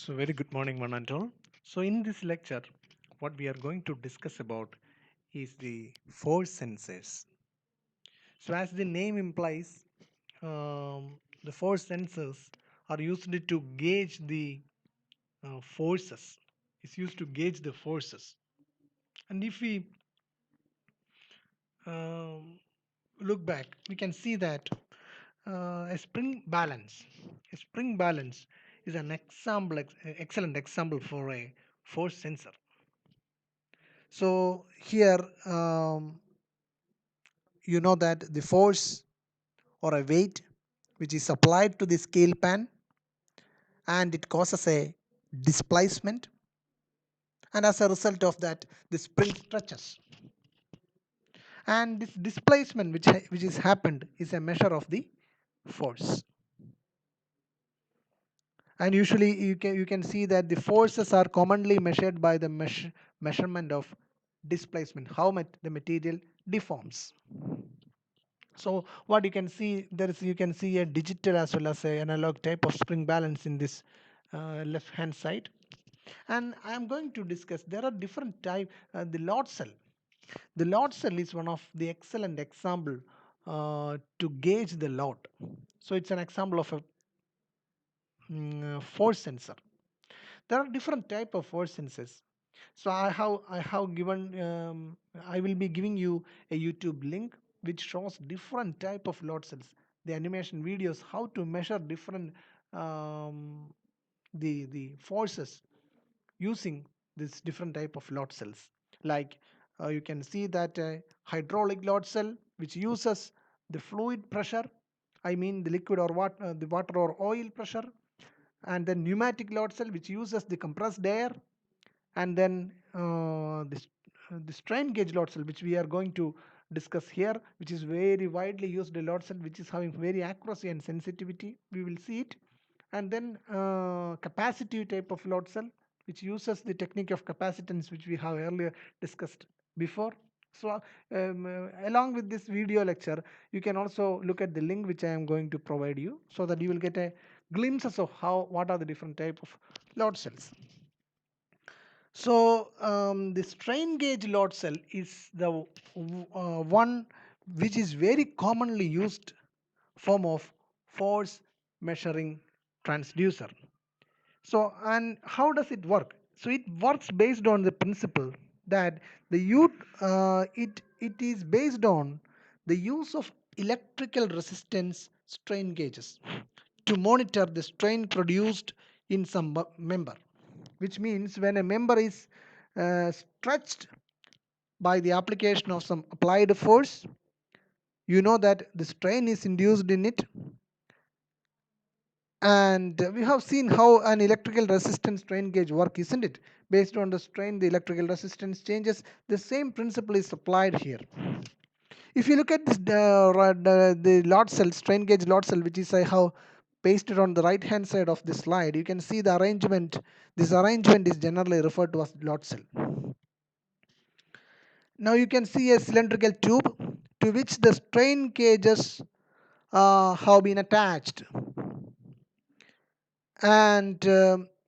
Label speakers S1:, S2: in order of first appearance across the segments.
S1: So very good morning, one and all. So in this lecture, what we are going to discuss about is the force sensors. So as the name implies, the force sensors are used to gauge the forces. It's used to gauge the forces. And if we um, look back, we can see that a spring balance, a spring balance is an example, excellent example for a force sensor. So here you know that the force or a weight which is applied to the scale pan and it causes a displacement, and as a result of that the spring stretches, and this displacement which is happened is a measure of the force. And usually you can see that the forces are commonly measured by the measurement of displacement, how much the material deforms. So what you can see, you can see a digital as well as a analog type of spring balance in this left hand side. And I am going to discuss, there are different type. The load cell, is one of the excellent example to gauge the load. So it's an example of a force sensor. There are different type of force sensors. So I have given I will be giving you a YouTube link which shows different type of load cells, the animation videos, how to measure different the forces using this different type of load cells. Like you can see that hydraulic load cell which uses the fluid pressure, I mean the liquid or the water or oil pressure, and then pneumatic load cell which uses the compressed air, and then the strain gauge load cell which we are going to discuss here, which is very widely used load cell, which is having very accuracy and sensitivity, we will see it. And then capacitive type of load cell which uses the technique of capacitance which we have earlier discussed before. So along with this video lecture, you can also look at the link which I am going to provide you, so that you will get a glimpses of what are the different type of load cells. So the strain gauge load cell is the one which is very commonly used form of force measuring transducer. So, and how does it work? So it works based on the principle that it is based on the use of electrical resistance strain gauges to monitor the strain produced in some member, which means when a member is stretched by the application of some applied force, you know that the strain is induced in it. And we have seen how an electrical resistance strain gauge work, isn't it? Based on the strain, the electrical resistance changes. The same principle is applied here. If you look at this the load cell, strain gauge load cell, which is I have pasted on the right hand side of the slide, you can see the arrangement. This arrangement is generally referred to as load cell. Now you can see a cylindrical tube to which the strain gauges have been attached, and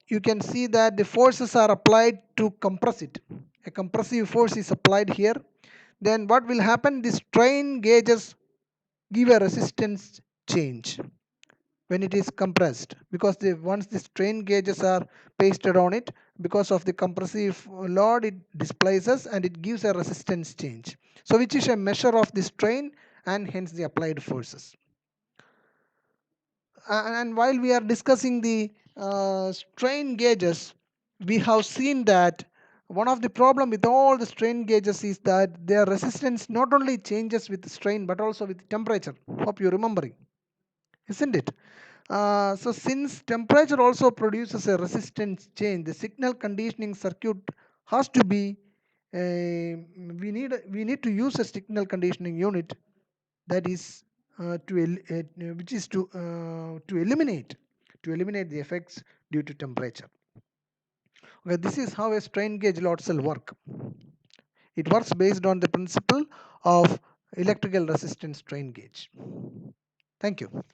S1: you can see that the forces are applied to compress it. A compressive force is applied here. Then what will happen? The strain gauges give a resistance change when it is compressed, because once the strain gauges are pasted on it, because of the compressive load, it displaces and it gives a resistance change, so which is a measure of the strain and hence the applied forces. And while we are discussing the strain gauges, we have seen that one of the problem with all the strain gauges is that their resistance not only changes with strain but also with temperature. Hope you're remembering, isn't it? So since temperature also produces a resistance change, the signal conditioning circuit has to be we need to use a signal conditioning unit that is which is to eliminate the effects due to temperature. Okay, this is how a strain gauge load cell work. It works based on the principle of electrical resistance strain gauge. Thank you.